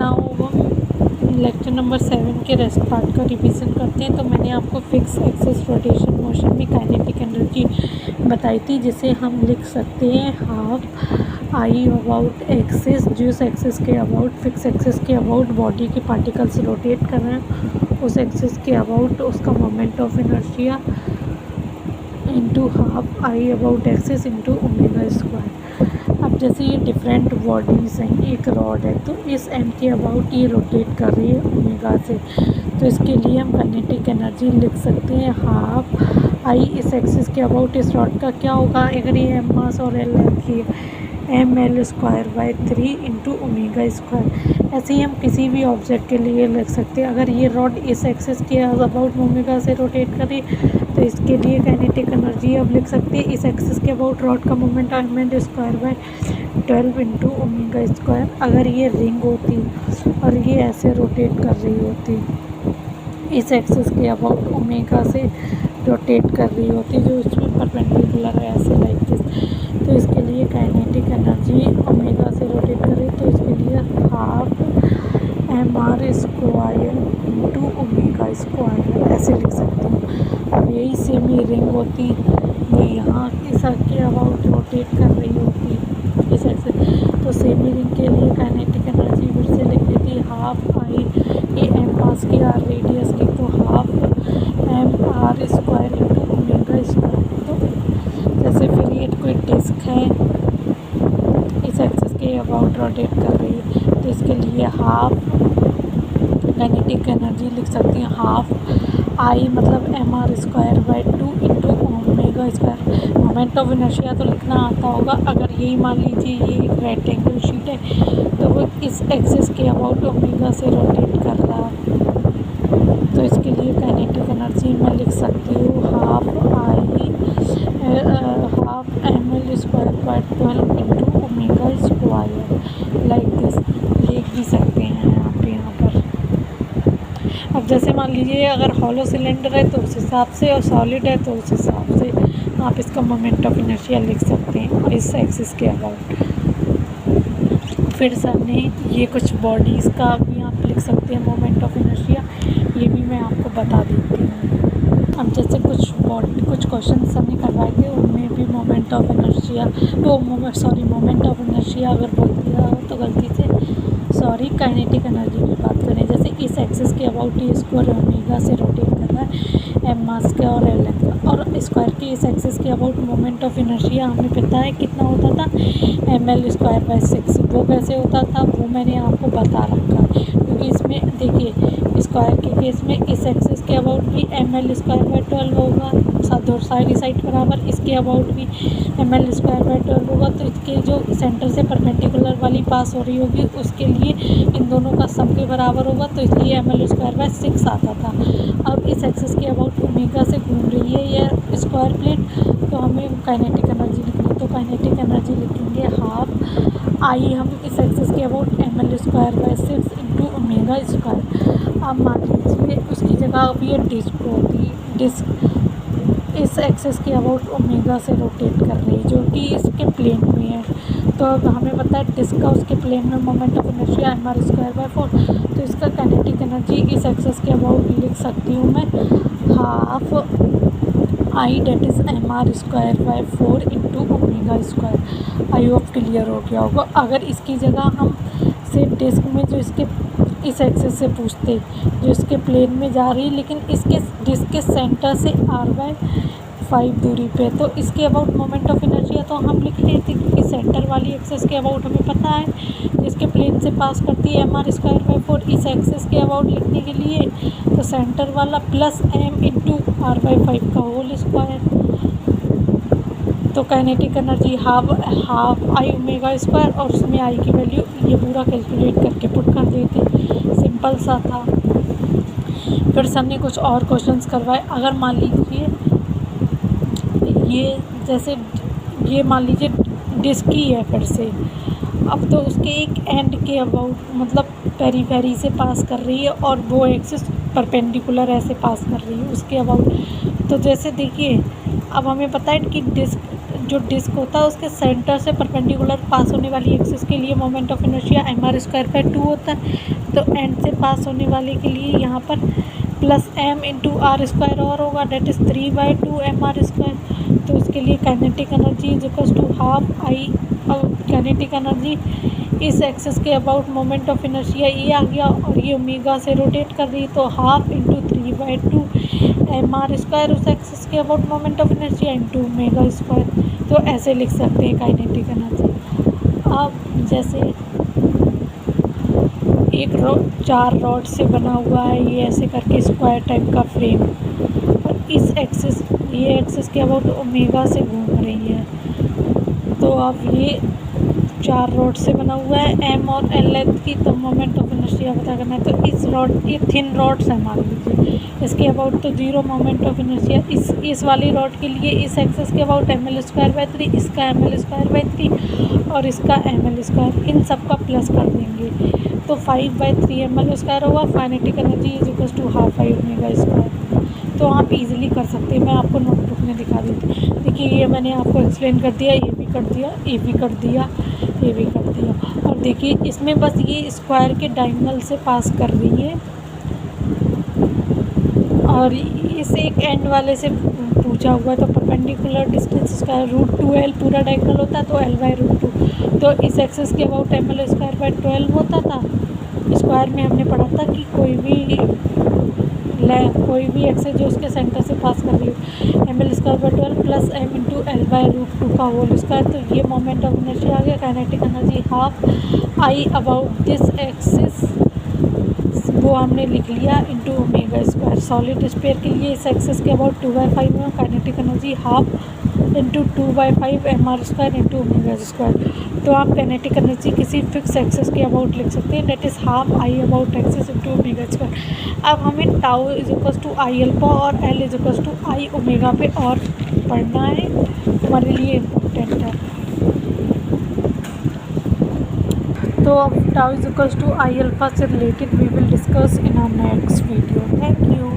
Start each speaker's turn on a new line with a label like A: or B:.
A: Now हम lecture number 7 के rest part का रिवीजन करते हैं। तो मैंने आपको फिक्स एक्सिस रोटेशन मोशन में काइनेटिक एनर्जी बताई थी, जिसे हम लिख सकते हैं हाफ आई अबाउट एक्सिस, जिस एक्सिस के अबाउट, फिक्स एक्सिस के अबाउट बॉडी के पार्टिकल्स रोटेट कर रहे हैं, उस एक्सिस के अबाउट उसका moment of inertia into half I about axis into omega square. अब जैसे ये डिफरेंट बॉडीज़ हैं, एक रॉड है तो इस एम के अबाउट ये रोटेट कर रही है ओमेगा से, तो इसके लिए हम काइनेटिक एनर्जी लिख सकते हैं हाफ आई इस एक्सिस के अबाउट। इस रॉड का क्या होगा, अगर ये एम मास और एल लेंथ की M L square by 3 into omega square. ऐसे ही हम किसी भी ऑब्जेक्ट के लिए लिख सकते हैं। अगर ये रॉड इस एक्सिस के अबाउट ओमेगा से रोटेट करे तो इसके लिए काइनेटिक एनर्जी अब लिख सकते हैं इस एक्सिस के अबाउट रॉड का moment M L square by 12 into omega square. अगर ये रिंग होती और ये ऐसे रोटेट कर रही होती, इस एक्सिस के अबाउट ओमेगा से रोटेट कर रही होती, जो इसमें परपेंडिकुलर है ऐसे लाइक दिस, तो इसके लिए काइनेटिक एनर्जी ओमेगा से रोटेट करे तो इसके लिए half M R square into omega square ऐसे लिख सकते हैं। अब यही सेम ही रिंग होती, ये यहाँ इस के अबाउट रोटेट कर रही होती इस एक्सिस, तो सेमी रिंग के लिए काइनेटिक एनर्जी फिर से लिख देती हाफ आई, ये एम पास की आर रेडियस की, तो half M R square into omega square. तो जैसे फिर ये कोई डिस्क है इस एक्सिस के अबाउट रोटेट कर रही है, तो इसके लिए हाफ काइनेटिक एनर्जी लिख सकती हैं हाफ आई मतलब M R square by 2 into omega square. Moment of inertia तो लिखना आता होगा। अगर यही मान लीजिए ये एक रेक्टेंगल शीट है तो वो इस एक्सिस के अबाउट ओमेगा से रोटेट कर रहा है, तो इसके लिए काइनेटिक एनर्जी मैं लिख सकती हूँ half M L square by 12 into omega square like this लिख भी सकते हैं आप यहाँ पर। अब जैसे मान लीजिए अगर हॉलो सिलेंडर है तो उस हिसाब से, और सॉलिड है तो उस हिसाब से आप इसका मोमेंट ऑफ इनर्शिया लिख सकते हैं और इस एक्सिस के अबाउट। फिर सर ने ये कुछ बॉडीज़ का भी आप लिख सकते हैं मोमेंट ऑफ इनर्शिया, ये भी मैं आपको बता देती हूँ। अब जैसे कुछ क्वेश्चन सर ने करवाए थे, उनमें भी moment of inertia moment of inertia अगर बोल दिया हो तो गलती से काइनेटिक एनर्जी की बात करें। जैसे इस एक्सिस के अबाउट ये स्क्वायर ओमेगा से रोटेट कर रहा है एम मास का और एल का, और स्क्वायर के इस एक्सिस के अबाउट मोमेंट ऑफ इनर्शिया हमें पता है कितना होता था एम एल स्क्वायर बाई 6। वो कैसे होता था वो मैंने आपको बता रखा है, क्योंकि इसमें देखिए स्क्वायर के केस में इस एक्सिस के अबाउट भी एम एल स्क्वायर बाई 12 होगा, साइड बराबर इसके अबाउट भी एम एल स्क्वायर बाई 12 होगा, तो इसके जो सेंटर से परपेंडिकुलर वाली पास हो रही होगी उसके लिए इन दोनों का सम के बराबर होगा, तो इसलिए एम एल स्क्वायर बाई 6 आता था। अब इस एक्सिस के अबाउट ओमेगा से घूम रही है यह स्क्वायर प्लेट, तो हमें काइनेटिक एनर्जी लिखनी है, तो काइनेटिक एनर्जी लिखेंगे हाफ आई हम इस एक्सिस के about M L square by 6 into omega square. अब मान लीजिए उसकी जगह अब ये डिस्क होती, डिस्क इस एक्सिस के अबाउट ओमेगा से रोटेट कर रही है जो कि इसके प्लेन में है, तो अब हमें पता है डिस्क का उसके प्लेन में moment of inertia M R square by 4, तो इसका काइनेटिक एनर्जी इस एक्सिस के अबाउट लिख सकती हूँ मैं half I that is M R square by 4 into omega square. I hope clear हो गया होगा। अगर इसकी जगह हम से डिस्क में जो इसके इस एक्सिस से पूछते जो इसके प्लेन में जा रही है लेकिन इसके डिस्क के सेंटर से r/5 दूरी पे, तो इसके अबाउट मोमेंट ऑफ इनर्शिया तो हम लिख लेते क्योंकि सेंटर वाली एक्सिस के अबाउट हमें पता है जिसके प्लेन से पास करती है एम आर स्क्वायर बाई 4। इस एक्सिस के अबाउट लिखने के लिए तो सेंटर वाला प्लस एम इंटू r/5 का होल स्क्वायर, तो kinetic energy half I omega square और उसमें आई की वैल्यू ये पूरा कैलकुलेट करके पुट कर देते, सिंपल सा था। फिर सर ने कुछ और क्वेश्चंस करवाए। अगर मान लीजिए ये जैसे ये मान लीजिए डिस्क ही है फिर से, अब तो उसके एक एंड के अबाउट मतलब पेरीफेरी से पास कर रही है और वो एक्सिस परपेंडिकुलर ऐसे पास कर रही है उसके अबाउट। तो जैसे देखिए अब हमें पता है कि डिस्क जो डिस्क होता है उसके सेंटर से परपेंडिकुलर पास होने वाली एक्सिस के लिए मोमेंट ऑफ इनर्शिया mr² होता है। तो एंड से पास होने वाले के लिए यहाँ पर plus m into R square और होगा, डेट इज़ 3/2 mr²। तो इसके लिए kinetic energy is equals to half I, kinetic energy इस एक्सिस के अबाउट मोमेंट ऑफ इनर्शिया ये आ गया, और ये ओमेगा से रोटेट कर रही तो हाफ इंटू 3/2 mr² उस एक्सिस के about moment of inertia into omega square. तो ऐसे लिख सकते हैं काइनेटिक एनर्जी। अब जैसे एक चार रॉड से बना हुआ है ये ऐसे करके स्क्वायर टाइप का फ्रेम, और इस एक्सिस, ये एक्सिस के अबाउट ओमेगा से घूम रही है। तो अब ये चार रॉड से बना हुआ है एम और एल लेंथ की, तो मोमेंट ऑफ इनर्शिया पता करना है। तो इस रॉड, ये थिन रॉड्स है मान लीजिए, इसके अबाउट तो 0 मोमेंट ऑफ इनर्शिया। इस वाली रॉड के लिए इस एक्सिस के अबाउट ml²/3, इसका ml²/3 और इसका ml², इन सब का प्लस कर देंगे तो 5/3 ml² होगा। Kinetic energy is equals to half I omega square. तो आप इजीली कर सकते हैं, मैं आपको नोटबुक में दिखा देती हूँ। देखिए ये मैंने आपको एक्सप्लेन कर दिया, ये भी कर दिया, ये भी कर दिया, ये भी कर दिया। और देखिए इसमें बस ये स्क्वायर के डायगोनल से पास कर रही है, और इस एक एंड वाले से पूछा हुआ तो परपेंडिकुलर डिस्टेंस स्क्वायर √2l पूरा डायगोनल होता है तो l/√2। तो इस एक्सिस के अबाउट ml²/12 होता था। स्क्वायर में हमने पढ़ा था कि कोई भी एक्सिस जो उसके सेंटर से पास कर रही हो ml²/12 plus m into l/√2 का होल स्क्वायर। तो ये मोमेंट ऑफ इनर्शिया आ गया। Kinetic energy half I about this axis, वो हमने लिख लिया, into omega square. Solid sphere के लिए इस एक्सिस के अबाउट 2/5 में kinetic energy half into 2/5 mr² into omega square. तो आप काइनेटिक एनर्जी किसी फिक्स एक्सिस के अबाउट लिख सकते हैं, that is half I about axis into omega square. अब हमें tau is equals to I alpha और L is equals to I omega पे और पढ़ना है, हमारे लिए इम्पोर्टेंट है। तो अब tau is equals to I alpha से related we will discuss in our next video. Thank you.